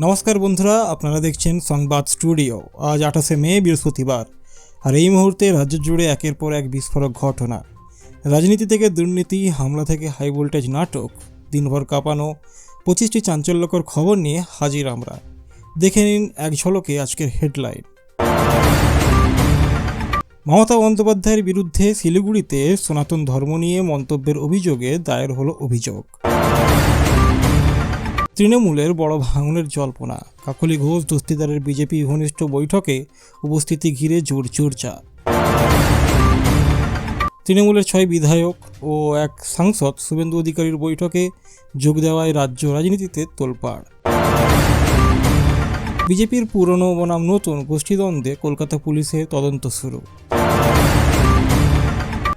নমস্কার বন্ধুরা, আপনারা দেখছেন সংবাদ স্টুডিও। আজ 28শে মে বৃহস্পতিবার, আর এই মুহূর্তে রাজ্য জুড়ে একের পর এক বিস্ফোরক ঘটনা। রাজনীতি থেকে দুর্নীতি, হামলা থেকে হাই ভোল্টেজ নাটক, দিনভর কাঁপানো 25টি চাঞ্চল্যকর খবর নিয়ে হাজির আমরা। দেখে নিন এক ঝলকে আজকের হেডলাইন। মমতা বন্দ্যোপাধ্যায়ের বিরুদ্ধে শিলিগুড়িতে সনাতন ধর্ম নিয়ে মন্তব্যের অভিযোগে দায়ের হলো অভিযোগ। তৃণমূলের বড় ভাঙনের জল্পনা, কাকলি ঘোষ দস্তিদারের বিজেপি ঘনিষ্ঠ বৈঠকে উপস্থিতি ঘিরে জোর চর্চা। তৃণমূলের 6 বিধায়ক ও এক সাংসদ শুভেন্দু অধিকারীর বৈঠকে যোগ দেওয়ায় রাজ্য রাজনীতিতে তোলপাড়। বিজেপির পুরনো বনাম নতুন গোষ্ঠীদ্বন্দ্বে কলকাতা পুলিশের তদন্ত শুরু।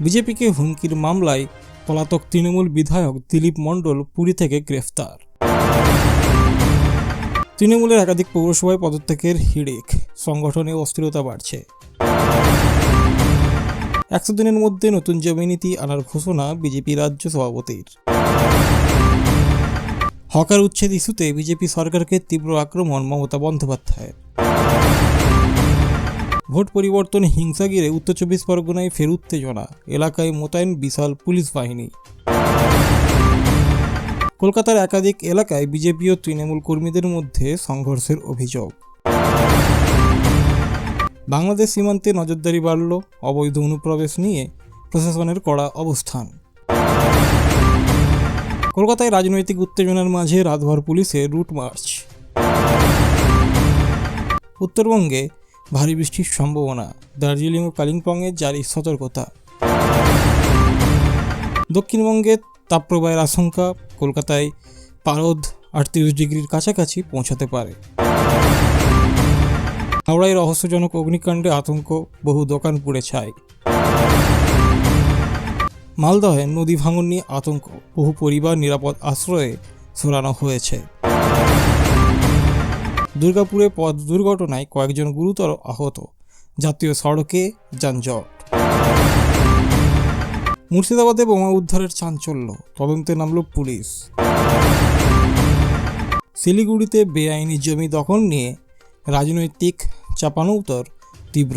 বিজেপিকে হুমকির মামলায় পলাতক তৃণমূল বিধায়ক দিলীপ মণ্ডল পুরী থেকে গ্রেফতার। তৃণমূলের একাধিক পৌরসভায় পদত্যাগের হিড়িক, সংগঠনে অস্থিরতা বাড়ছে। 100 দিনের মধ্যে নতুন জমি নীতি আনার ঘোষণা বিজেপি রাজ্য সভাপতির। হকার উচ্ছেদ ইস্যুতে বিজেপি সরকারকে তীব্র আক্রমণ মমতা বন্দ্যোপাধ্যায়ের। ভোট পরিবর্তন হিংসা ঘিরে উত্তর 24 পরগনায় ফের উত্তেজনা, এলাকায় মোতায়েন বিশাল পুলিশ বাহিনী। কলকাতার একাধিক এলাকায় বিজেপি ও তৃণমূল কর্মীদের মধ্যে সংঘর্ষের অভিযোগ। বাংলাদেশ সীমান্তে নজরদারি বাড়ল, অবৈধ অনুপ্রবেশ নিয়ে প্রশাসনের কড়া অবস্থান। কলকাতায় রাজনৈতিক উত্তেজনার মাঝে রাতভর পুলিশের রুট মার্চ। উত্তরবঙ্গে ভারী বৃষ্টির সম্ভাবনা, দার্জিলিং ও কালিম্পংয়ে জারি সতর্কতা। দক্ষিণবঙ্গে তাপপ্রবাহের আশঙ্কা, কলকাতায় পারদ 38 ডিগ্রির কাছাকাছি পৌঁছাতে পারে। হাওড়ায় রহস্যজনক অগ্নিকাণ্ডে আতঙ্ক, বহু দোকান পুড়ে ছাই। মালদহে নদী ভাঙন নিয়ে আতঙ্ক, বহু পরিবার নিরাপদ আশ্রয়ে সরানো হয়েছে। দুর্গাপুরে পথ দুর্ঘটনায় কয়েকজন গুরুতর আহত, জাতীয় সড়কে যানজট। মুর্শিদাবাদে বোমা উদ্ধারের চাঞ্চল্য, তদন্তে নামল পুলিশ। শিলিগুড়িতে বেআইনি জমি দখল নিয়ে রাজনৈতিক চাপানোউতর তীব্র।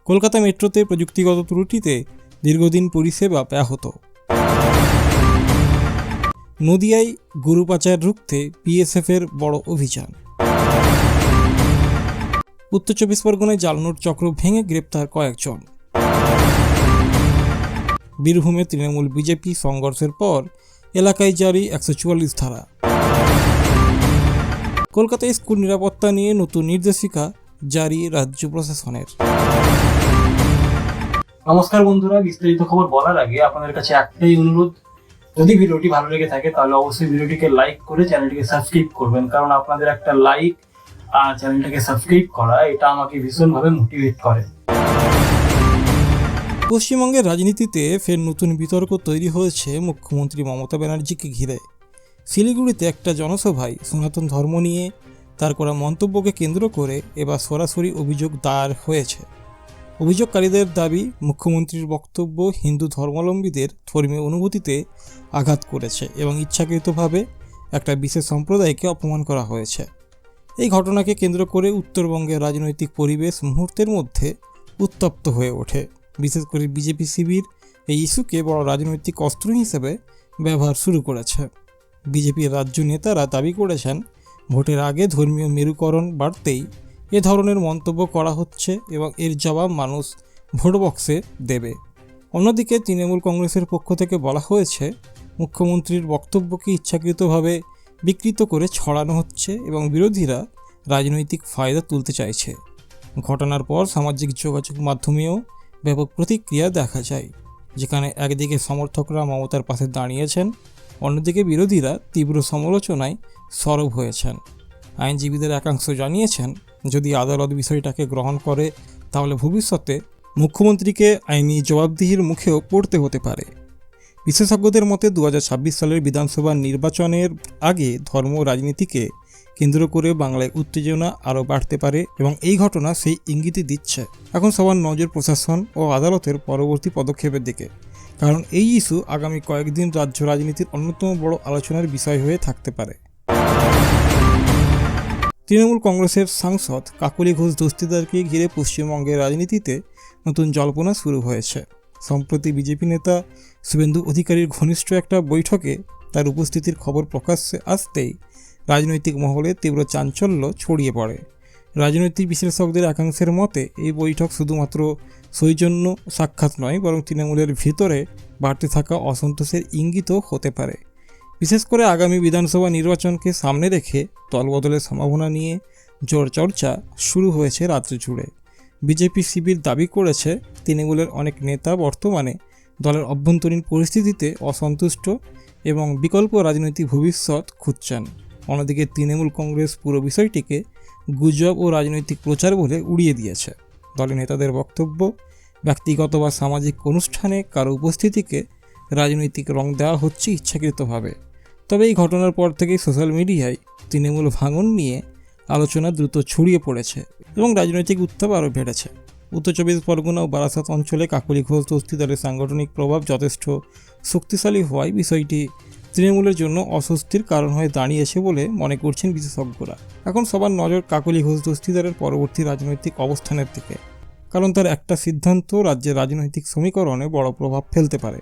কলকাতা মেট্রোতে প্রযুক্তিগত ত্রুটিতে দীর্ঘদিন পরিষেবা ব্যাহত। নদিয়ায় গরু পাচার রুখতে বিএসএফের বড় অভিযান। উত্তর 24 পরগনায় জাল নোট চক্র ভেঙে গ্রেপ্তার কয়েকজন। বীরভূমে তৃণমূল বিজেপি সংঘর্ষের পর এলাকায় জারি 144 ধারা। কলকাতায় স্কুল নিরাপত্তা নিয়ে নতুন নির্দেশিকা জারি রাজ্য প্রশাসনের। নমস্কার বন্ধুরা, বিস্তারিত খবর বলার আগে আপনাদের কাছে একটাই অনুরোধ, যদি ভিডিওটি ভালো লেগে থাকে তাহলে অবশ্যই ভিডিওটিকে লাইক করে চ্যানেলটিকে সাবস্ক্রাইব করবেন, কারণ আপনাদের একটা লাইক আর চ্যানেলটাকে সাবস্ক্রাইব করা এটা আমাকে ভীষণভাবে মোটিভেট করে। পশ্চিমবঙ্গের রাজনীতিতে ফের নতুন বিতর্ক তৈরি হয়েছে মুখ্যমন্ত্রী মমতা ব্যানার্জিকে ঘিরে। শিলিগুড়িতে একটা জনসভায় সনাতন ধর্ম নিয়ে তার করা মন্তব্যকে কেন্দ্র করে এবার সরাসরি অভিযোগ দায়ের হয়েছে। অভিযোগকারীদের দাবি, মুখ্যমন্ত্রীর বক্তব্য হিন্দু ধর্মাবলম্বীদের ধর্মীয় অনুভূতিতে আঘাত করেছে এবং ইচ্ছাকৃতভাবে একটা বিশেষ সম্প্রদায়কে অপমান করা হয়েছে। এই ঘটনাকে কেন্দ্র করে উত্তরবঙ্গের রাজনৈতিক পরিবেশ মুহূর্তের মধ্যে উত্তপ্ত হয়ে ওঠে। বিশেষ করে বিজেপি শিবির এই ইস্যুকে বড় রাজনৈতিক অস্ত্র হিসেবে ব্যবহার শুরু করেছে। বিজেপির রাজ্য নেতারা দাবি করেছেন, ভোটের আগে ধর্মীয় মেরুকরণ বাড়তেই এ ধরনের মন্তব্য করা হচ্ছে এবং এর জবাব মানুষ ভোট বক্সে দেবে। অন্যদিকে তৃণমূল কংগ্রেসের পক্ষ থেকে বলা হয়েছে, মুখ্যমন্ত্রীর বক্তব্যকে ইচ্ছাকৃতভাবে বিকৃত করে ছড়ানো হচ্ছে এবং বিরোধীরা রাজনৈতিক ফায়দা তুলতে চাইছে। ঘটনার পর সামাজিক যোগাযোগ মাধ্যমেও ব্যাপক প্রতিক্রিয়া দেখা যায়, যেখানে একদিকে সমর্থকরা মমতার পাশে দাঁড়িয়েছেন, অন্যদিকে বিরোধীরা তীব্র সমালোচনায় সরব হয়েছেন। আইনজীবীদের একাংশ জানিয়েছেন, যদি আদালত বিষয়টাকে গ্রহণ করে তাহলে ভবিষ্যতে মুখ্যমন্ত্রীকে আইনি জবাবদিহির মুখেও পড়তে হতে পারে। বিশেষজ্ঞদের মতে 2026 সালের বিধানসভা নির্বাচনের আগে ধর্ম রাজনীতিকে কেন্দ্র করে বাংলায় উত্তেজনা আরও বাড়তে পারে এবং এই ঘটনা সেই ইঙ্গিতই দিচ্ছে। এখন সবার নজর প্রশাসন ও আদালতের পরবর্তী পদক্ষেপের দিকে, কারণ এই ইস্যু আগামী কয়েকদিন রাজ্য রাজনীতির অন্যতম বড় আলোচনার বিষয় হয়ে থাকতে পারে। তৃণমূল কংগ্রেসের সাংসদ কাকলি ঘোষ দস্তিদারকে ঘিরে পশ্চিমবঙ্গের রাজনীতিতে নতুন জল্পনা শুরু হয়েছে। সম্প্রতি বিজেপি নেতা শুভেন্দু অধিকারীর ঘনিষ্ঠ একটা বৈঠকে তার উপস্থিতির খবর প্রকাশ্যে আসতেই রাজনৈতিক মহলে তীব্র চাঞ্চল্য ছড়িয়ে পড়ে। রাজনৈতিক বিশ্লেষকদের একাংশের মতে এই বৈঠক শুধুমাত্র সৌজন্য সাক্ষাৎ নয়, বরং তৃণমূলের ভিতরে বাড়তে থাকা অসন্তোষের ইঙ্গিতও হতে পারে। বিশেষ করে আগামী বিধানসভা নির্বাচনকে সামনে রেখে দলবদলের সম্ভাবনা নিয়ে জোর চর্চা শুরু হয়েছে রাজ্য জুড়ে। বিজেপি শিবির দাবি করেছে তৃণমূলের অনেক নেতা বর্তমানে দলের অভ্যন্তরীণ পরিস্থিতিতে অসন্তুষ্ট এবং বিকল্প রাজনৈতিক ভবিষ্যৎ খুঁজছেন। অন্যদিকে তৃণমূল কংগ্রেস পুরো বিষয়টিকে গুজব ও রাজনৈতিক প্রচার বলে উড়িয়ে দিয়েছে। দলের নেতাদের বক্তব্য, ব্যক্তিগত বা সামাজিক অনুষ্ঠানে কারো উপস্থিতিকে রাজনৈতিক রং দেওয়া হচ্ছে ইচ্ছাকৃতভাবে। তবে এই ঘটনার পর থেকেই সোশ্যাল মিডিয়ায় তৃণমূল ভাঙন নিয়ে আলোচনা দ্রুত ছড়িয়ে পড়েছে এবং রাজনৈতিক উত্তাপ আরও বেড়েছে। উত্তর চব্বিশ পরগনা ও বারাসাত অঞ্চলে কাকলি ঘোষ দস্তিদারের সাংগঠনিক প্রভাব যথেষ্ট শক্তিশালী হওয়ায় বিষয়টি তৃণমূলের জন্য অস্বস্তির কারণ হয়ে দাঁড়িয়েছে বলে মনে করছেন বিশেষজ্ঞরা। এখন সবার নজর কাকলি ঘোষ দস্তিদারের পরবর্তী রাজনৈতিক অবস্থানের দিকে, কারণ তার একটা সিদ্ধান্ত রাজ্যের রাজনৈতিক সমীকরণে বড় প্রভাব ফেলতে পারে।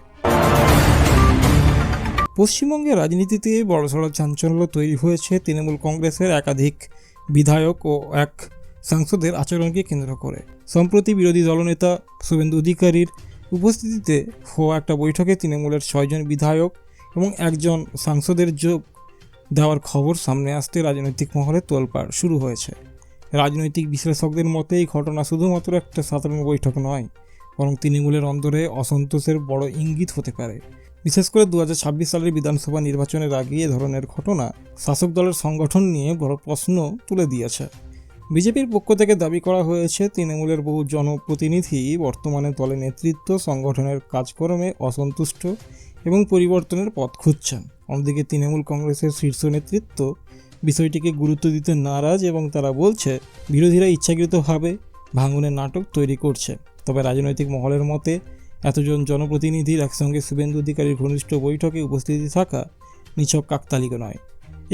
পশ্চিমবঙ্গের রাজনীতিতে বড়সড় চাঞ্চল্য তৈরি হয়েছে তৃণমূল কংগ্রেসের একাধিক বিধায়ক ও এক সাংসদের আচরণকে কেন্দ্র করে। সম্প্রতি বিরোধী দলনেতা শুভেন্দু অধিকারীর উপস্থিতিতে হওয়া একটা বৈঠকে তৃণমূলের 6 জন বিধায়ক এবং একজন সাংসদের যোগ দেওয়ার খবর সামনে আসতে রাজনৈতিক মহলে তোলপাড় শুরু হয়েছে। রাজনৈতিক বিশ্লেষকদের মতে এই ঘটনা শুধুমাত্র একটা সাধারণ বৈঠক নয়, বরং তৃণমূলের অন্দরে অসন্তোষের বড় ইঙ্গিত হতে পারে। বিশেষ করে 2026 সালের বিধানসভা নির্বাচনের আগে এ ধরনের ঘটনা শাসক দলের সংগঠন নিয়ে বড় প্রশ্ন তুলে দিয়েছে। বিজেপির পক্ষ থেকে দাবি করা হয়েছে তৃণমূলের বহু জনপ্রতিনিধি বর্তমানে দলের নেতৃত্ব সংগঠনের কাজকর্মে অসন্তুষ্ট এবং পরিবর্তনের পথ খুঁজছেন। অন্যদিকে তৃণমূল কংগ্রেসের শীর্ষ নেতৃত্ব বিষয়টিকে গুরুত্ব দিতে নারাজ এবং তারা বলছে বিরোধীরা ইচ্ছাকৃতভাবে ভাঙনের নাটক তৈরি করছে। তবে রাজনৈতিক মহলের মতে এতজন জনপ্রতিনিধির একসঙ্গে শুভেন্দু অধিকারীর ঘনিষ্ঠ বৈঠকে উপস্থিতি থাকা নিছক কাকতালীয় নয়।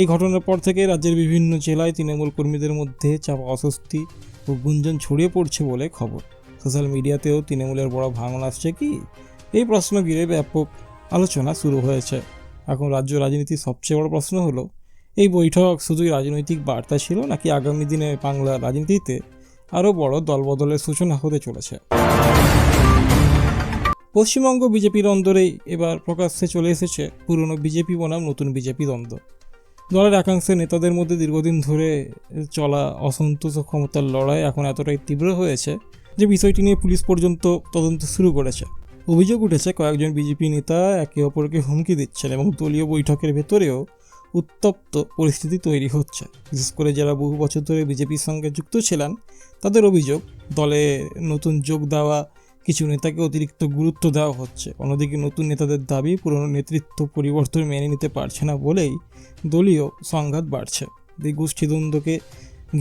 এই ঘটনার পর থেকে রাজ্যের বিভিন্ন জেলায় তৃণমূল কর্মীদের মধ্যে চাপা অস্বস্তি ও গুঞ্জন ছড়িয়ে পড়ছে বলে খবর। সোশ্যাল মিডিয়াতেও তৃণমূলের বড় ভাঙন আসছে কি, এই প্রশ্ন ঘিরে ব্যাপক আলোচনা শুরু হয়েছে। এখন রাজ্য রাজনীতির সবচেয়ে বড় প্রশ্ন হলো, এই বৈঠক শুধুই রাজনৈতিক বার্তা ছিল নাকি আগামী দিনে বাংলা রাজনীতিতে আরও বড় দলবদলের সূচনা হতে চলেছে। পশ্চিমবঙ্গ বিজেপির অন্দরেই এবার প্রকাশ্যে চলে এসেছে পুরনো বিজেপি বনাম নতুন বিজেপি দ্বন্দ্ব। দলের একাংশের নেতাদের মধ্যে দীর্ঘদিন ধরে চলা অসন্তোষ ও ক্ষমতার লড়াই এখন এতটাই তীব্র হয়েছে যে বিষয়টি নিয়ে পুলিশ পর্যন্ত তদন্ত শুরু করেছে। অভিযোগ উঠেছে কয়েকজন বিজেপি নেতা একে অপরকে হুমকি দিচ্ছেন এবং দলীয় বৈঠকের ভেতরেও উত্তপ্ত পরিস্থিতি তৈরি হচ্ছে। বিশেষ করে যারা বহু বছর ধরে বিজেপির সঙ্গে যুক্ত ছিলেন তাদের অভিযোগ, দলে নতুন যোগ দেওয়া কিছু নেতাকে অতিরিক্ত গুরুত্ব দেওয়া হচ্ছে। অন্যদিকে নতুন নেতাদের দাবি পুরনো নেতৃত্ব পরিবর্তন মেনে নিতে পারছে না বলেই দলীয় সংঘাত বাড়ছে। এই গোষ্ঠীদ্বন্দ্বকে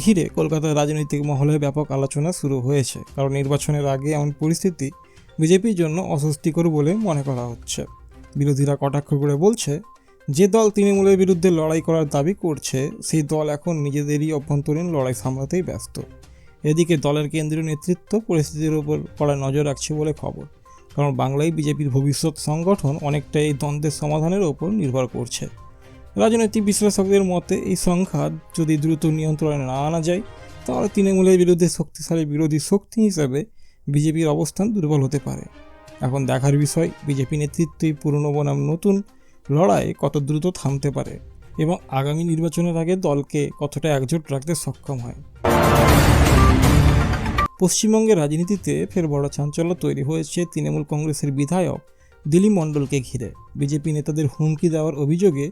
ঘিরে কলকাতার রাজনৈতিক মহলে ব্যাপক আলোচনা শুরু হয়েছে, কারণ নির্বাচনের আগে এমন পরিস্থিতি বিজেপির জন্য অস্বস্তিকর বলে মনে করা হচ্ছে। বিরোধীরা কটাক্ষ করে বলছে, যে দল তৃণমূলের বিরুদ্ধে লড়াই করার দাবি করছে সেই দল এখন নিজেদেরই অভ্যন্তরীণ লড়াই সামলাতেই ব্যস্ত। এদিকে দলের কেন্দ্রীয় নেতৃত্ব পরিস্থিতির উপর কড়া নজর রাখছে বলে খবর, কারণ বাংলায় বিজেপির ভবিষ্যৎ সংগঠন অনেকটা এই দ্বন্দ্বের সমাধানের ওপর নির্ভর করছে। রাজনৈতিক বিশ্লেষকদের মতে এই সংঘাত যদি দ্রুত নিয়ন্ত্রণে না আনা যায় তাহলে তৃণমূলের বিরুদ্ধে শক্তিশালী বিরোধী শক্তি হিসেবে বিজেপির অবস্থান দুর্বল হতে পারে। এখন দেখার বিষয় বিজেপি নেতৃত্বই পুরনো বনাম নতুন লড়াই কত দ্রুত থামতে পারে এবং আগামী নির্বাচনের আগে দলকে কতটা একজোট রাখতে সক্ষম হয়। পশ্চিমবঙ্গের রাজনীতিতে ফের বড় চাঞ্চল্য তৈরি হয়েছে তৃণমূল কংগ্রেসের বিধায়ক দিলীপ মণ্ডলকে ঘিরে। বিজেপি নেতাদের হুমকি দেওয়ার অভিযোগে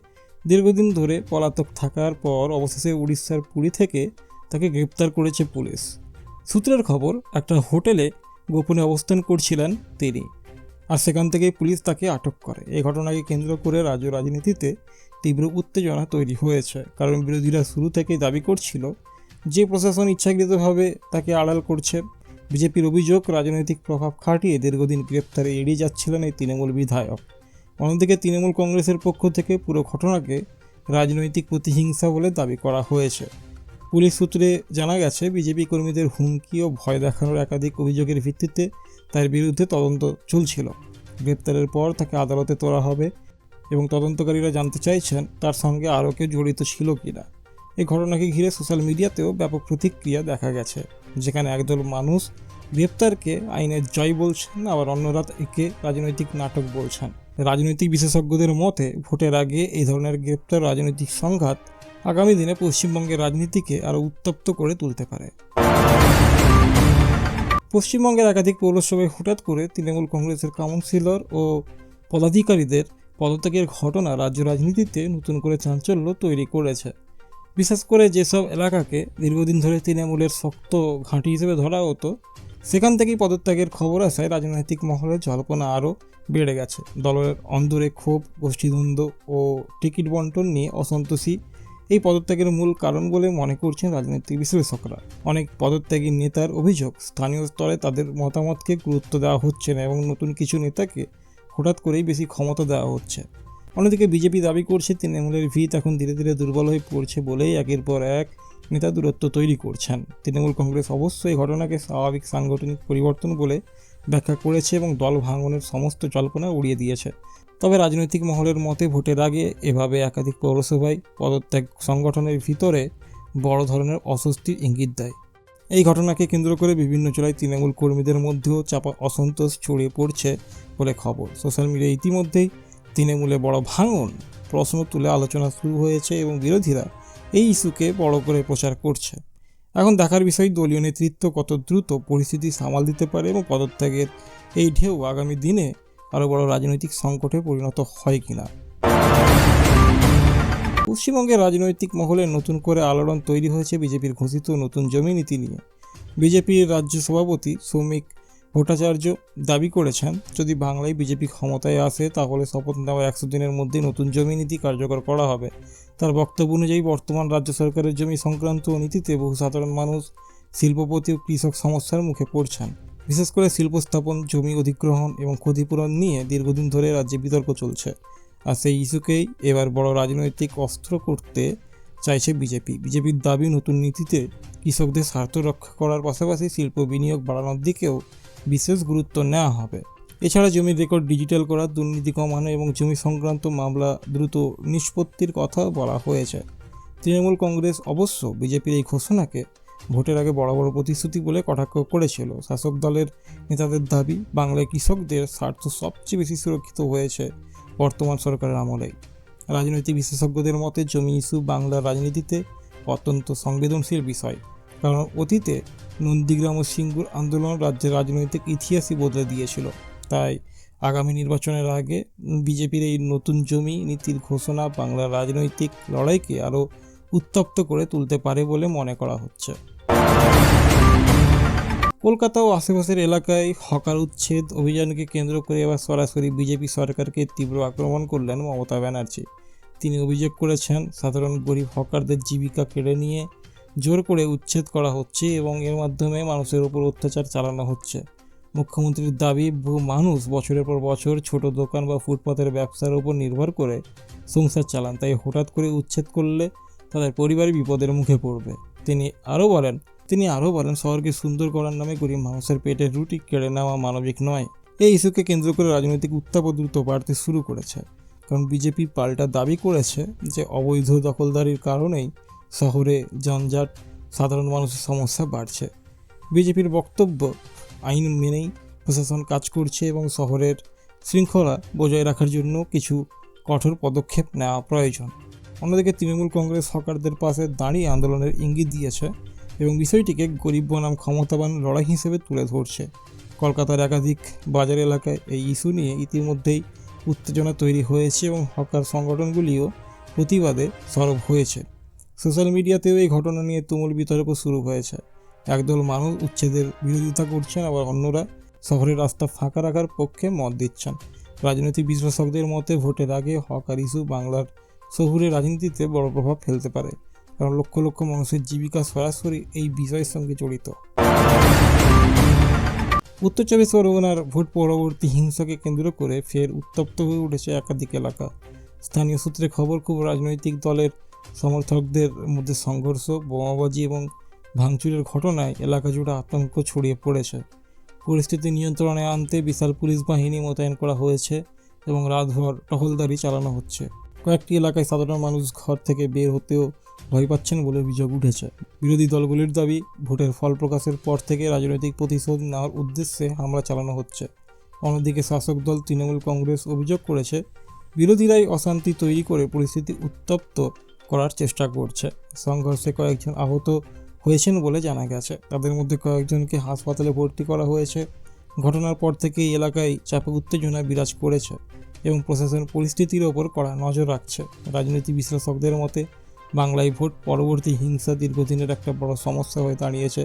দীর্ঘদিন ধরে পলাতক থাকার পর অবশেষে উড়িষ্যার পুরী থেকে তাকে গ্রেপ্তার করেছে পুলিশ। সূত্রের খবর, একটা হোটেলে গোপনে অবস্থান করছিলেন তিনি, আর সেখান থেকেই পুলিশ তাকে আটক করে। এই ঘটনাকে কেন্দ্র করে রাজ্য রাজনীতিতে তীব্র উত্তেজনা তৈরি হয়েছে, কারণ বিরোধীরা শুরু থেকেই দাবি করছিল যে প্রশাসন ইচ্ছাকৃতভাবে তাকে আড়াল করছে। বিজেপির অভিযোগ, রাজনৈতিক প্রভাব খাটিয়ে দীর্ঘদিন গ্রেপ্তারে এড়িয়ে যাচ্ছিলেন এই তৃণমূল বিধায়ক। অন্যদিকে তৃণমূল কংগ্রেসের পক্ষ থেকে পুরো ঘটনাকে রাজনৈতিক প্রতিহিংসা বলে দাবি করা হয়েছে। পুলিশ সূত্রে জানা গেছে, বিজেপি কর্মীদের হুমকি ও ভয় দেখানোর একাধিক অভিযোগের ভিত্তিতে তার বিরুদ্ধে তদন্ত চলছিল। গ্রেপ্তারের পর তাকে আদালতে তোলা হবে এবং তদন্তকারীরা জানতে চাইছেন তার সঙ্গে আরও কেউ জড়িত ছিল কিনা। এই ঘটনাকে ঘিরে সোশ্যাল মিডিয়াতেও ব্যাপক প্রতিক্রিয়া দেখা গেছে, যেখানে একদল মানুষ গ্রেপ্তারকে আইনের জয় বলছেন, আবার অন্যরা একে রাজনৈতিক নাটক বলছেন। রাজনৈতিক বিশেষজ্ঞদের মতে, ভোটের আগে এই ধরনের গ্রেপ্তার রাজনৈতিক সংঘাত আগামী দিনে পশ্চিমবঙ্গের রাজনীতিকে আরও উত্তপ্ত করে তুলতে পারে। পশ্চিমবঙ্গের একাধিক পৌরসভায় হঠাৎ করে তৃণমূল কংগ্রেসের কাউন্সিলর ও পদাধিকারীদের পদত্যাগের ঘটনা রাজ্য রাজনীতিতে নতুন করে চাঞ্চল্য তৈরি করেছে। বিশেষ করে যেসব এলাকাকে দীর্ঘদিন ধরে তৃণমূলের শক্ত ঘাঁটি হিসেবে ধরা হতো, সেখান থেকেই পদত্যাগের খবর আসায় রাজনৈতিক মহলে জল্পনা আরও বেড়ে গেছে। দলের অন্দরে ক্ষোভ, গোষ্ঠীদ্বন্দ্ব ও টিকিট বন্টন নিয়ে অসন্তোষী এই পদত্যাগের মূল কারণ বলে মনে করছেন রাজনৈতিক বিশ্লেষকরা। অনেক পদত্যাগী নেতার অভিযোগ, স্থানীয় স্তরে তাদের মতামতকে গুরুত্ব দেওয়া হচ্ছে না এবং নতুন কিছু নেতাকে হঠাৎ করেই বেশি ক্ষমতা দেওয়া হচ্ছে। অন্যদিকে বিজেপি দাবি করছে তৃণমূলের ভিত এখন ধীরে ধীরে দুর্বল হয়ে পড়ছে বলেই একের পর এক নেতা দূরত্ব তৈরি করছেন। তৃণমূল কংগ্রেস অবশ্যই এই ঘটনাকে স্বাভাবিক সাংগঠনিক পরিবর্তন বলে ব্যাখ্যা করেছে এবং দল ভাঙনের সমস্ত জল্পনা উড়িয়ে দিয়েছে। তবে রাজনৈতিক মহলের মতে, ভোটের আগে এভাবে একাধিক পৌরসভায় পদত্যাগ সংগঠনের ভিতরে বড় ধরনের অস্বস্তির ইঙ্গিত দেয়। এই ঘটনাকে কেন্দ্র করে বিভিন্ন জেলায় তৃণমূল কর্মীদের মধ্যেও চাপা অসন্তোষ ছড়িয়ে পড়ছে বলে খবর। সোশ্যাল মিডিয়ায় ইতিমধ্যেই তৃণমূলে বড় ভাঙন প্রশ্ন তুলে আলোচনা শুরু হয়েছে এবং বিরোধীরা এই ইস্যুকে বড় করে প্রচার করছে। এখন দেখার বিষয়, দলীয় নেতৃত্ব কত দ্রুত পরিস্থিতি সামাল দিতে পারে এবং পদত্যাগের এই ঢেউ আগামী দিনে আরও বড় রাজনৈতিক সংকটে পরিণত হয় কিনা। পশ্চিমবঙ্গের রাজনৈতিক মহলে নতুন করে আলোড়ন তৈরি হয়েছে বিজেপির ঘোষিত নতুন জমি নীতি নিয়ে। বিজেপির রাজ্য সভাপতি সৌমিক ভট্টাচার্য দাবি করেছেন, যদি বাংলায় বিজেপি ক্ষমতায় আসে তাহলে শপথ নেওয়া 100 দিনের মধ্যে নতুন জমি নীতি কার্যকর করা হবে। তার বক্তব্য অনুযায়ী বর্তমান রাজ্য সরকারের জমি সংক্রান্ত নীতিতে বহু সাধারণ মানুষ, শিল্পপতি ও কৃষক সমস্যার মুখে পড়ছেন। বিশেষ করে শিল্প স্থাপন, জমি অধিগ্রহণ এবং ক্ষতিপূরণ নিয়ে দীর্ঘদিন ধরে রাজ্যে বিতর্ক চলছে। আর সেই ইস্যুকেই এবার বড় রাজনৈতিক অস্ত্র করতে চাইছে বিজেপি। বিজেপির দাবি, নতুন নীতিতে কৃষকদের স্বার্থ রক্ষা করার পাশাপাশি শিল্প বিনিয়োগ বাড়ানোর দিকেও বিশেষ গুরুত্ব নেওয়া হবে। এছাড়া জমির রেকর্ড ডিজিটাল করা, দুর্নীতি কমানো এবং জমি সংক্রান্ত মামলা দ্রুত নিষ্পত্তির কথা বলা হয়েছে। তৃণমূল কংগ্রেস অবশ্য বিজেপির এই ঘোষণাকে ভোটের আগে বড় বড় প্রতিশ্রুতি বলে কটাক্ষ করেছিল। শাসক দলের নেতাদের দাবি, বাংলায় কৃষকদের স্বার্থ সবচেয়ে বেশি সুরক্ষিত হয়েছে বর্তমান সরকারের আমলেই। রাজনৈতিক বিশেষজ্ঞদের মতে, জমি ইস্যু বাংলার রাজনীতিতে অত্যন্ত সংবেদনশীল বিষয়, কারণ অতীতে নন্দীগ্রাম ও সিঙ্গুর আন্দোলন রাজ্যের রাজনৈতিক ইতিহাসই বদলে দিয়েছিল। তাই আগামী নির্বাচনের আগে বিজেপির এই নতুন জমি নীতির ঘোষণা বাংলার রাজনৈতিক লড়াইকে আরও উত্তপ্ত করে তুলতে পারে বলে মনে করা হচ্ছে। কলকাতা ও আশেপাশের এলাকায় হকার উচ্ছেদ অভিযানকে কেন্দ্র করে এবার সরাসরি বিজেপি সরকারকে তীব্র আক্রমণ করলেন মমতা ব্যানার্জি। তিনি অভিযোগ করেছেন, সাধারণ গরিব হকারদের জীবিকা কেড়ে নিয়ে জোর করে উচ্ছেদ করা হচ্ছে এবং এর মাধ্যমে মানুষের ওপর অত্যাচার চালানো হচ্ছে। মুখ্যমন্ত্রীর দাবি, বহু মানুষ বছরের পর বছর ছোট দোকান বা ফুটপাতের ব্যবসার উপর নির্ভর করে সংসার চালান, তাই হঠাৎ করে উচ্ছেদ করলে তাদের পরিবারই বিপদের মুখে পড়বে। তিনি আরও বলেন, শহরকে সুন্দর করার নামে গরিব মানুষের পেটের রুটি কেড়ে নেওয়া মানবিক নয়। এই ইস্যুকে কেন্দ্র করে রাজনৈতিক উত্তাপ দ্রুত বাড়তে শুরু করেছে, কারণ বিজেপি পাল্টা দাবি করেছে যে অবৈধ দখলদারির কারণেই শহরে যানজট, সাধারণ মানুষের সমস্যা বাড়ছে। বিজেপির বক্তব্য, আইন মেনেই প্রশাসন কাজ করছে এবং শহরের শৃঙ্খলা বজায় রাখার জন্য কিছু কঠোর পদক্ষেপ নেওয়া প্রয়োজন। অন্যদিকে তৃণমূল কংগ্রেস হকারদের পাশে দাঁড়িয়ে আন্দোলনের ইঙ্গিত দিয়েছে এবং বিষয়টিকে গরিব বনাম ক্ষমতাবান লড়াই হিসেবে তুলে ধরছে। কলকাতার একাধিক বাজার এলাকায় এই ইস্যু নিয়ে ইতিমধ্যেই উত্তেজনা তৈরি হয়েছে এবং হকার সংগঠনগুলিও প্রতিবাদে সরব হয়েছে। সোশ্যাল মিডিয়াতেও এই ঘটনা নিয়ে তুমুল বিতর্ক শুরু হয়েছে। একদল মানুষ উচ্ছেদের বিরোধিতা করছেন, আবার অন্যরা শহরের রাস্তা ফাঁকা রাখার পক্ষে মত দিচ্ছেন। রাজনৈতিক বিশ্লেষকদের মতে, ভোটের আগে হকার ইস্যু বাংলার শহুরে রাজনীতিতে বড় প্রভাব ফেলতে পারে, কারণ লক্ষ লক্ষ মানুষের জীবিকা সরাসরি এই বিষয়ের সঙ্গে জড়িত। উত্তর 24 পরগনার ভোট পরবর্তী হিংসাকে কেন্দ্র করে ফের উত্তপ্ত হয়ে উঠেছে একাধিক এলাকা। স্থানীয় সূত্রে খবর, খুব রাজনৈতিক দলের সমর্থকদের মধ্যে সংঘর্ষ, বোমাবাজি এবং ভাঙচুরের ঘটনায় এলাকা জুড়ে আতঙ্ক ছড়িয়ে পড়েছে। পরিস্থিতি নিয়ন্ত্রণে আনতে বিশাল পুলিশ বাহিনী মোতায়েন করা হয়েছে এবং রাতভর টহলদারি চালানো হচ্ছে। কয়েকটি এলাকায় সাধারণ মানুষ ঘর থেকে বের হতেও ভয় পাচ্ছেন বলে অভিযোগ উঠেছে। বিরোধী দলগুলির দাবি, ভোটের ফল প্রকাশের পর থেকে রাজনৈতিক প্রতিশোধ নেওয়ার উদ্দেশ্যে হামলা চালানো হচ্ছে। অন্যদিকে শাসক দল তৃণমূল কংগ্রেস অভিযোগ করেছে, বিরোধীরাই অশান্তি তৈরি করে পরিস্থিতি উত্তপ্ত করার চেষ্টা করছে। সংঘর্ষে কয়েকজন আহত হয়েছেন বলে জানা গেছে। তাদের মধ্যে কয়েকজনকে হাসপাতালে ভর্তি করা হয়েছে। ঘটনার পর থেকে এই এলাকায় চাপে উত্তেজনা বিরাজ করেছে এবং প্রশাসন পরিস্থিতির ওপর কড়া নজর রাখছে। রাজনীতি বিশ্লেষকদের মতে, বাংলায় ভোট পরবর্তী হিংসা দীর্ঘদিনের একটা বড় সমস্যা হয়ে দাঁড়িয়েছে,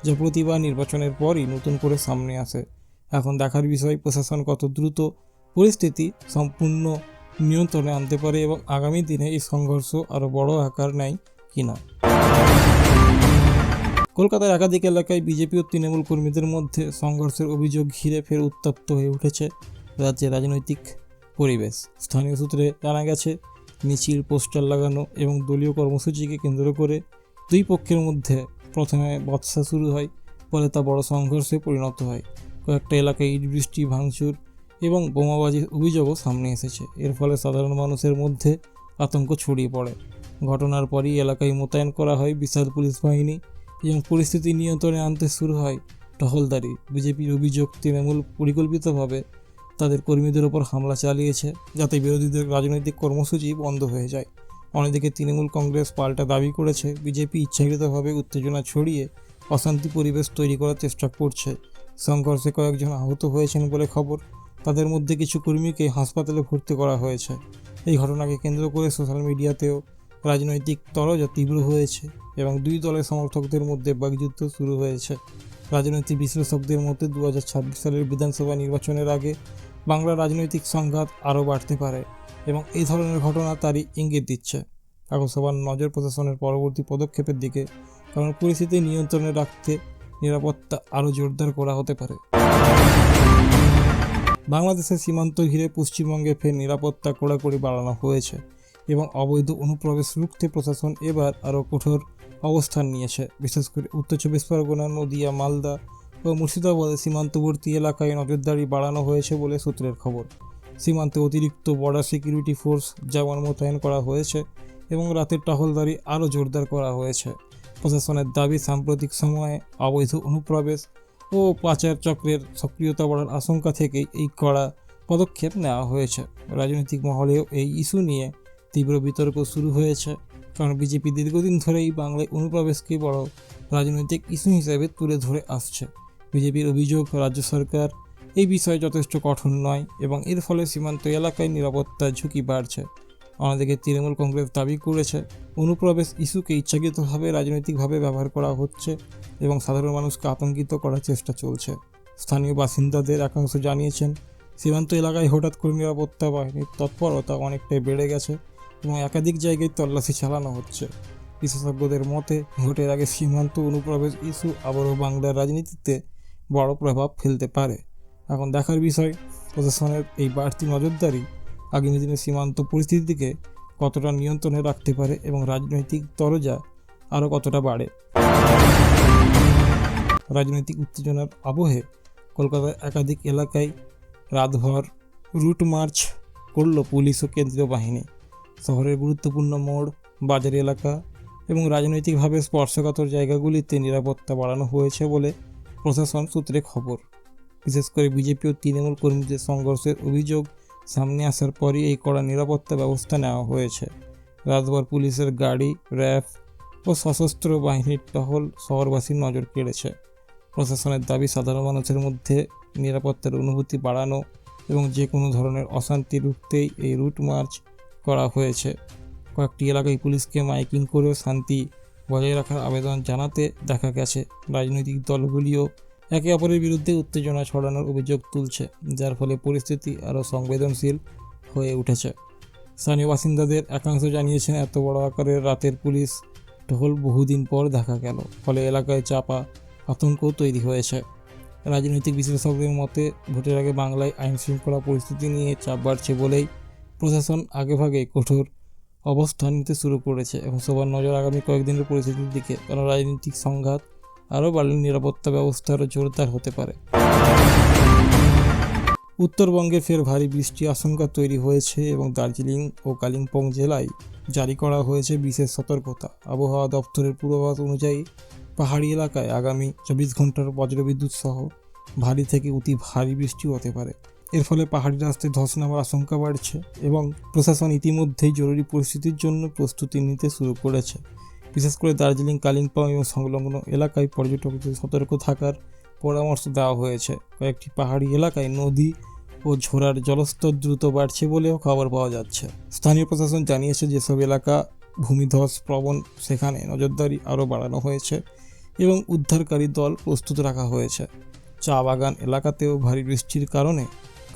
যা প্রতিবার নির্বাচনের পরই নতুন করে সামনে আসে। এখন দেখার বিষয়, প্রশাসন কত দ্রুত পরিস্থিতি সম্পূর্ণ নিয়ন্ত্রণে আনতে পারে এবং আগামী দিনে এই সংঘর্ষ আরও বড় আকার নেয় কিনা। কলকাতার একাধিক এলাকায় বিজেপি ও তৃণমূল কর্মীদের মধ্যে সংঘর্ষের অভিযোগ ঘিরে ফের উত্তপ্ত হয়ে উঠেছে রাজ্যের রাজনৈতিক পরিবেশ। স্থানীয় সূত্রে জানা গেছে, মিছিল, পোস্টার লাগানো এবং দলীয় কর্মসূচিকে কেন্দ্র করে দুই পক্ষের মধ্যে প্রথমে বচসা শুরু হয়, পরে তা বড় সংঘর্ষে পরিণত হয়। কয়েকটা এলাকায় ইট বৃষ্টি, ভাঙচুর এবং বোমাবাজির অভিযোগও সামনে এসেছে। এর ফলে সাধারণ মানুষের মধ্যে আতঙ্ক ছড়িয়ে পড়ে। ঘটনার পরই এলাকায় মোতায়েন করা হয় বিশাল পুলিশ বাহিনী এবং পরিস্থিতি নিয়ন্ত্রণে আনতে শুরু হয় টহলদারি। বিজেপির অভিযোগ, তৃণমূল পরিকল্পিতভাবে তাদের কর্মীদের ওপর হামলা চালিয়েছে যাতে বিরোধীদের রাজনৈতিক কর্মসূচি বন্ধ হয়ে যায়। অন্যদিকে তৃণমূল কংগ্রেস পাল্টা দাবি করেছে, বিজেপি ইচ্ছাকৃতভাবে উত্তেজনা ছড়িয়ে অশান্তি পরিবেশ তৈরি করার চেষ্টা করছে। সংঘর্ষে কয়েকজন আহত হয়েছেন বলে খবর। তাদের মধ্যে কিছু কর্মীকে হাসপাতালে ভর্তি করা হয়েছে। এই ঘটনাকে কেন্দ্র করে সোশ্যাল মিডিয়াতেও রাজনৈতিক তরজা তীব্র হয়েছে এবং দুই দলের সমর্থকদের মধ্যে বাকযুদ্ধ শুরু হয়েছে। রাজনৈতিক বিশ্লেষকদের মতে 2026 সালের বিধানসভা নির্বাচনের আগে বাংলার রাজনৈতিক সংঘাত আরও বাড়তে পারে এবং এই ধরনের ঘটনা তারই ইঙ্গিত দিচ্ছে। এখন সবার নজর প্রশাসনের পরবর্তী পদক্ষেপের দিকে, কারণ পরিস্থিতি নিয়ন্ত্রণে রাখতে নিরাপত্তা আরও জোরদার করা হতে পারে। বাংলাদেশের সীমান্ত ঘিরে পশ্চিমবঙ্গে ফের নিরাপত্তা কড়াকড়ি বাড়ানো হয়েছে এবং অবৈধ অনুপ্রবেশ রুখতে প্রশাসন এবার আরও কঠোর অবস্থান নিয়েছে। বিশেষ করে উত্তর 24 পরগনা, নদিয়া, মালদা ও মুর্শিদাবাদের সীমান্তবর্তী এলাকায় নজরদারি বাড়ানো হয়েছে বলে সূত্রের খবর। সীমান্তে অতিরিক্ত বর্ডার সিকিউরিটি ফোর্স জওয়ান মোতায়েন করা হয়েছে এবং রাতের টহলদারি আরও জোরদার করা হয়েছে। প্রশাসনের দাবি, সাম্প্রতিক সময়ে অবৈধ অনুপ্রবেশ ও পাচার চক্রের সক্রিয়তা বাড়ার আশঙ্কা থেকেই এই কড়া পদক্ষেপ নেওয়া হয়েছে। রাজনৈতিক মহলেও এই ইস্যু নিয়ে তীব্র বিতর্ক শুরু হয়েছে, কারণ বিজেপি দীর্ঘদিন ধরেই বাংলায় অনুপ্রবেশকে বড় রাজনৈতিক ইস্যু হিসেবে তুলে ধরে আসছে। বিজেপির অভিযোগ, রাজ্য সরকার এই বিষয়ে যথেষ্ট কঠোর নয় এবং এর ফলে সীমান্ত এলাকায় নিরাপত্তার ঝুঁকি বাড়ছে। অন্যদিকে তৃণমূল কংগ্রেস দাবি করেছে, অনুপ্রবেশ ইস্যুকে ইচ্ছাকৃতভাবে রাজনৈতিকভাবে ব্যবহার করা হচ্ছে এবং সাধারণ মানুষকে আতঙ্কিত করার চেষ্টা চলছে। স্থানীয় বাসিন্দাদের একাংশ জানিয়েছেন, সীমান্ত এলাকায় হঠাৎ করে নিরাপত্তা বাহিনীর তৎপরতা অনেকটাই বেড়ে গেছে এবং একাধিক জায়গায় তল্লাশি চালানো হচ্ছে। বিশেষজ্ঞদের মতে, ভোটের আগে সীমান্ত অনুপ্রবেশ ইস্যু আবারও বাংলার রাজনীতিতে বড় প্রভাব ফেলতে পারে। এখন দেখার বিষয়, প্রশাসনের এই বাড়তি নজরদারি আগামী দিনে সীমান্ত পরিস্থিতিকে কতটা নিয়ন্ত্রণে রাখতে পারে এবং রাজনৈতিক তরজা আরও কতটা বাড়ে। রাজনৈতিক উত্তেজনার আবহে কলকাতার একাধিক এলাকায় রাতভর রুট মার্চ করল পুলিশ ও কেন্দ্রীয় বাহিনী। শহরের গুরুত্বপূর্ণ মোড়, বাজার এলাকা এবং রাজনৈতিকভাবে স্পর্শকাতর জায়গাগুলিতে নিরাপত্তা বাড়ানো হয়েছে বলে প্রশাসন সূত্রে খবর। বিশেষ করে বিজেপি ও তৃণমূল কর্মীদের সংঘর্ষের অভিযোগ সামনে আসার পরই এই কড়া নিরাপত্তা ব্যবস্থা নেওয়া হয়েছে। রাতভর পুলিশের গাড়ি, র্যাব ও সশস্ত্র বাহিনীর টহল শহরবাসীর নজর কেড়েছে। প্রশাসনের দাবি, সাধারণ মানুষের মধ্যে নিরাপত্তার অনুভূতি বাড়ানো এবং যে কোনো ধরনের অশান্তি রুখতেই এই রুট মার্চ করা হয়েছে। কয়েকটি এলাকায় পুলিশকে মাইকিং করেও শান্তি বজায় রাখার আবেদন জানাতে দেখা গেছে। রাজনৈতিক দলগুলিও একে অপরের বিরুদ্ধে উত্তেজনা ছড়ানোর অভিযোগ তুলছে, যার ফলে পরিস্থিতি আরও সংবেদনশীল হয়ে উঠেছে। স্থানীয় বাসিন্দাদের একাংশ জানিয়েছেন, এত বড় আকারের রাতের পুলিশ টহল বহুদিন পর দেখা গেল, ফলে এলাকায় চাপা আতঙ্ক তৈরি হয়েছে। রাজনৈতিক বিশ্লেষকদের মতে, ভোটের আগে বাংলায় আইন শৃঙ্খলা পরিস্থিতি নিয়ে চাপ বাড়ছে বলেই প্রশাসন আগেভাগে কঠোর অবস্থান নিতে শুরু করেছে। এখন সবার নজর আগামী কয়েকদিনের পরিস্থিতির দিকে, কারণ রাজনৈতিক সংঘাত আরও বাড়লে নিরাপত্তা ব্যবস্থা আরও জোরদার হতে পারে। উত্তরবঙ্গে ফের ভারী বৃষ্টির আশঙ্কা তৈরি হয়েছে এবং দার্জিলিং ও কালিম্পং জেলায় জারি করা হয়েছে বিশেষ সতর্কতা। আবহাওয়া দপ্তরের পূর্বাভাস অনুযায়ী পাহাড়ি এলাকায় আগামী 24 ঘন্টার বজ্রবিদ্যুৎ সহ ভারী থেকে অতি ভারী বৃষ্টি হতে পারে। এর ফলে পাহাড়ি রাস্তায় ধস নামার আশঙ্কা বাড়ছে এবং প্রশাসন ইতিমধ্যেই জরুরি পরিস্থিতির জন্য প্রস্তুতি নিতে শুরু করেছে। বিশেষ করে দার্জিলিং, কালিম্পং এবং সংলগ্ন এলাকায় পর্যটকদের সতর্ক থাকার পরামর্শ দেওয়া হয়েছে। কয়েকটি পাহাড়ি এলাকায় নদী ও ঝোড়ার জলস্তর দ্রুত বাড়ছে বলেও খবর পাওয়া যাচ্ছে। স্থানীয় প্রশাসন জানিয়েছে যেসব এলাকা ভূমিধস প্রবণ সেখানে নজরদারি আরও বাড়ানো হয়েছে এবং উদ্ধারকারী দল প্রস্তুত রাখা হয়েছে। চা বাগান এলাকাতেও ভারী বৃষ্টির কারণে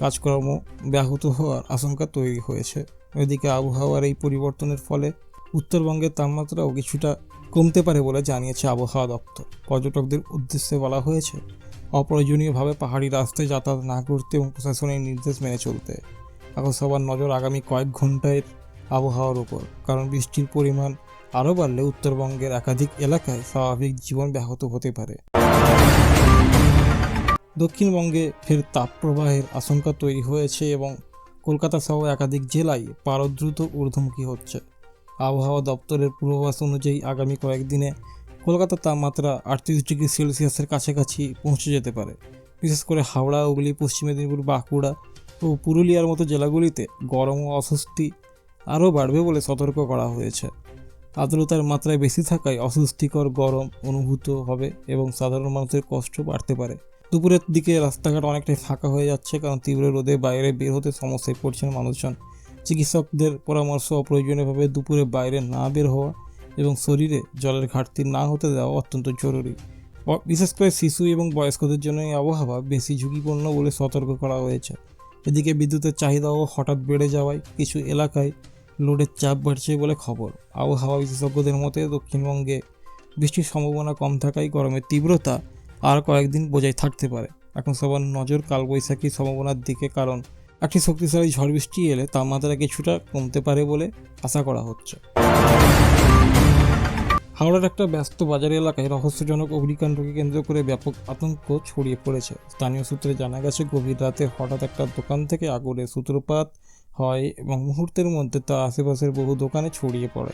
কাজকর্ম ব্যাহত হওয়ার আশঙ্কা তৈরি হয়েছে। এদিকে আবহাওয়ার এই পরিবর্তনের ফলে উত্তরবঙ্গের তাপমাত্রাও কিছুটা কমতে পারে বলে জানিয়েছে আবহাওয়া দপ্তর। পর্যটকদের উদ্দেশ্যে বলা হয়েছে অপ্রয়োজনীয়ভাবে পাহাড়ি রাস্তায় যাতায়াত না করতে এবং প্রশাসনের নির্দেশ মেনে চলতে। এখন সবার নজর আগামী কয়েক ঘন্টার আবহাওয়ার উপর, কারণ বৃষ্টির পরিমাণ আরও বাড়লে উত্তরবঙ্গের একাধিক এলাকায় স্বাভাবিক জীবন ব্যাহত হতে পারে। দক্ষিণবঙ্গে ফের তাপপ্রবাহের আশঙ্কা তৈরি হয়েছে এবং কলকাতা সহ একাধিক জেলায় পারদ দ্রুত ঊর্ধ্বমুখী হচ্ছে। আবহাওয়া দপ্তরের পূর্বাভাস অনুযায়ী আগামী কয়েকদিনে কলকাতার তাপমাত্রা 38 ডিগ্রি সেলসিয়াসের কাছাকাছি পৌঁছে যেতে পারে। বিশেষ করে হাওড়া, হুগলি, পশ্চিম মেদিনীপুর, বাঁকুড়া ও পুরুলিয়ার মতো জেলাগুলিতে গরম ও অস্বস্তি আরও বাড়বে বলে সতর্ক করা হয়েছে। আর্দ্রতার মাত্রায় বেশি থাকায় অস্বস্তিকর গরম অনুভূত হবে এবং সাধারণ মানুষের কষ্ট বাড়তে পারে। দুপুরের দিকে রাস্তাঘাট অনেকটাই ফাঁকা হয়ে যাচ্ছে, কারণ তীব্র রোদে বাইরে বের হতে সমস্যায় পড়ছেন মানুষজন। চিকিৎসকদের পরামর্শ অপ্রয়োজনীয়ভাবে দুপুরে বাইরে না বের হওয়া এবং শরীরে জলের ঘাটতি না হতে দেওয়া অত্যন্ত জরুরি। বিশেষ করে শিশু এবং বয়স্কদের জন্য এই আবহাওয়া বেশি ঝুঁকিপূর্ণ বলে সতর্ক করা হয়েছে। এদিকে বিদ্যুতের চাহিদাও হঠাৎ বেড়ে যাওয়ায় কিছু এলাকায় লোডের চাপ বাড়ছে বলে খবর। আবহাওয়া বিশেষজ্ঞদের মতে দক্ষিণবঙ্গে বৃষ্টির সম্ভাবনা কম থাকায় গরমের তীব্রতা আর কয়েকদিন বজায় থাকতে পারে। এখন সবার নজর কালবৈশাখীর সম্ভাবনার দিকে, কারণ একটি শক্তিশালী ঝড় বৃষ্টি এলে তাপমাত্রা কিছুটা কমতে পারে বলে আশা করা হচ্ছে। হাওড়ার একটা ব্যস্ত বাজার এলাকায় রহস্যজনক অগ্নিকাণ্ডকে কেন্দ্র করে ব্যাপক আতঙ্ক ছড়িয়ে পড়েছে। স্থানীয় সূত্রে জানা গেছে, গভীর রাতে হঠাৎ একটা দোকান থেকে আগুনের সূত্রপাত হয় এবং মুহূর্তের মধ্যে তা আশেপাশের বহু দোকানে ছড়িয়ে পড়ে।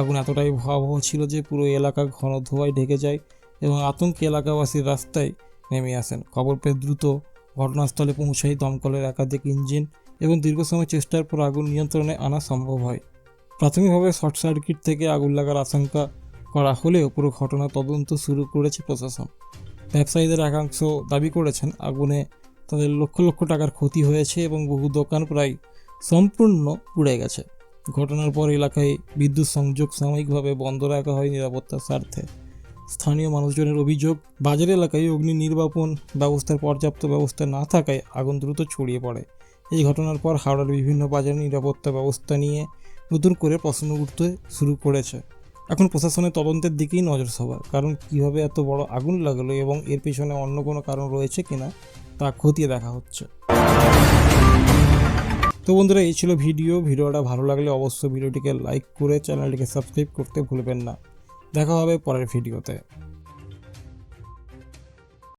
আগুন এতটাই ভয়াবহ ছিল যে পুরো এলাকা ঘন ধোঁয়ায় ঢেকে যায় এবং আতঙ্কে এলাকাবাসীর রাস্তায় নেমে আসেন। খবর পেয়ে দ্রুত ঘটনাস্থলে পৌঁছায় দমকলের একাধিক ইঞ্জিন এবং দীর্ঘ সময় চেষ্টার পর আগুন নিয়ন্ত্রণে আনা সম্ভব হয়। প্রাথমিকভাবে শর্ট সার্কিট থেকে আগুন লাগার আশঙ্কা করা হলেও পুরো ঘটনা তদন্ত শুরু করেছে প্রশাসন। ব্যবসায়ীদের একাংশ দাবি করেছেন আগুনে তাদের লক্ষ লক্ষ টাকার ক্ষতি হয়েছে এবং বহু দোকান প্রায় সম্পূর্ণ পুড়ে গেছে। ঘটনার পর এলাকায় বিদ্যুৎ সংযোগ সাময়িকভাবে বন্ধ রাখা হয় নিরাপত্তার স্বার্থে। স্থানীয় মানুষজনের অভিযোগ, বাজার এলাকায় অগ্নি নির্বাপন ব্যবস্থার পর্যাপ্ত ব্যবস্থা না থাকায় আগুন দ্রুত ছড়িয়ে পড়ে। এই ঘটনার পর হাওড়ার বিভিন্ন বাজারে নিরাপত্তা ব্যবস্থা নিয়ে নতুন করে প্রশ্ন উঠতে শুরু করেছে। এখন প্রশাসনের তদন্তের দিকেই নজর সবার, কারণ কীভাবে এত বড় আগুন লাগলো এবং এর পেছনে অন্য কোনো কারণ রয়েছে কিনা তা খতিয়ে দেখা হচ্ছে। তো বন্ধুরা, এই ছিল ভিডিওটা ভালো লাগলে অবশ্যই ভিডিওটিকে লাইক করে চ্যানেলটিকে সাবস্ক্রাইব করতে ভুলবেন না। দেখা হবে পরের ভিডিওতে।